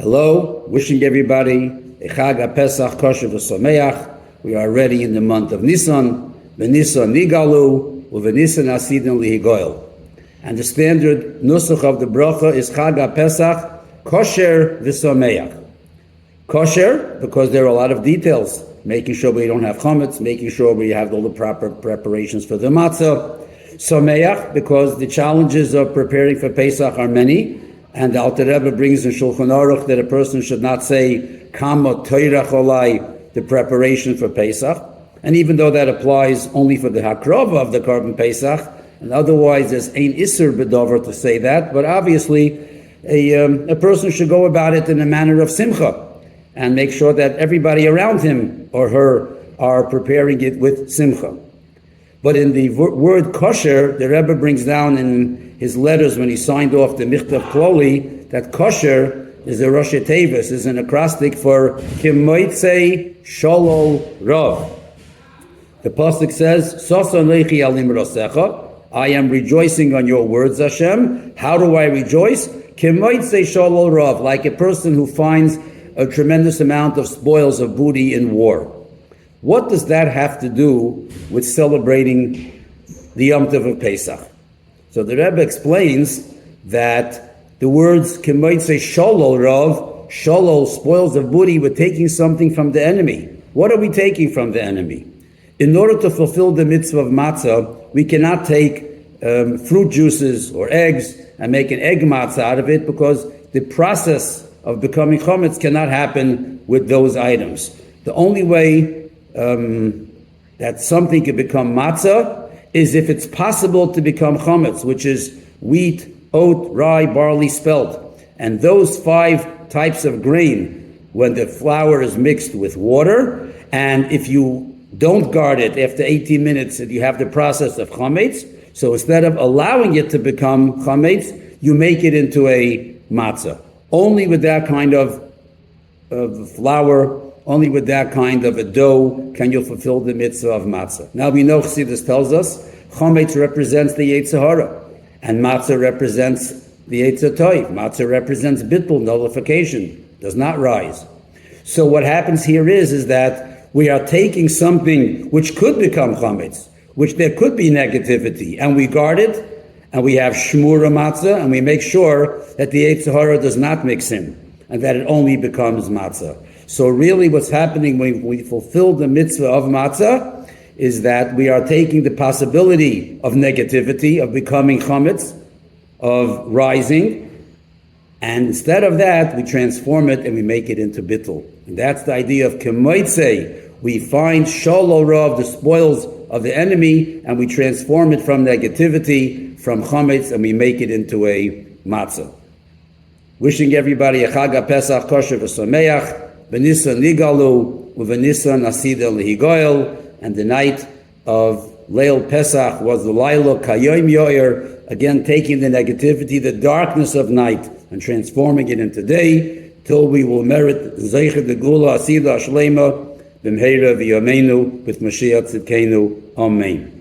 Hello, wishing everybody a Chag Pesach kosher v'sameach. We are already in the month of Nisan. V'Nisan nigalu, u'v'Nisan asidin lihigoyel. And the standard nusach of the bracha is Chag Pesach kosher v'sameach. Kosher because there are a lot of details, making sure we don't have chametz, making sure we have all the proper preparations for the matzah. Sameach because the challenges of preparing for Pesach are many. And the Alter Rebbe brings in Shulchan Aruch that a person should not say Kama Toirach Olai, the preparation for Pesach. And even though that applies only for the Hakrova of the Korban Pesach, and otherwise there's Ein Isser B'Dover to say that, but obviously a person should go about it in a manner of Simcha and make sure that everybody around him or her are preparing it with Simcha. But in the word kosher, the Rebbe brings down in his letters when he signed off the Michtav Kloli that kosher is a Rosh Tevis, is an acrostic for Kimoitze Sholol Rav. The pasuk says, Soson Lechi Alim Rosecha, I am rejoicing on your words, Hashem. How do I rejoice? Kimoitze Sholol Rav, like a person who finds a tremendous amount of spoils of booty in war. What does that have to do with celebrating the Yom Tov of Pesach? So the Rebbe explains that the words Kemoitze Sholol Rav, Sholol, spoils of booty, we're taking something from the enemy. What are we taking from the enemy? In order to fulfill the mitzvah of matzah, we cannot take fruit juices or eggs and make an egg matzah out of it because the process of becoming chametz cannot happen with those items. The only way that something can become matzah is if it's possible to become chametz, which is wheat, oat, rye, barley, spelt. And those 5 types of grain, when the flour is mixed with water, and if you don't guard it after 18 minutes, you have the process of chametz. So instead of allowing it to become chametz, you make it into a matzah. Only with that kind of flour, only with that kind of a dough can you fulfill the mitzvah of matzah. Now we know Chassidus tells us chametz represents the Yetzer Hara, and matzah represents the Yetzer Tov. Matzah represents bittul, nullification, does not rise. So what happens here is that we are taking something which could become chametz, which there could be negativity, and we guard it, and we have shmura matzah, and we make sure that the Yetzer Hara does not mix in, and that it only becomes matzah. So really what's happening when we fulfill the mitzvah of matzah is that we are taking the possibility of negativity, of becoming chametz, of rising, and instead of that, we transform it and we make it into bittul. And that's the idea of kemoitze. We find sholol rav, the spoils of the enemy, and we transform it from negativity, from chametz, and we make it into a matzah. Wishing everybody a Chag Pesach kosher v'sameach. V'Nisan nigalu, u'v'Nisan asidin lihigoyel, and the night of Leil Pesach was the Laila Kayom Yoyer, again taking the negativity, the darkness of night, and transforming it into day, till we will merit Zeicher de Gula Asida Ashlema, B'mheira v'Yameinu, with Mashiach Tzidkenu. Amen.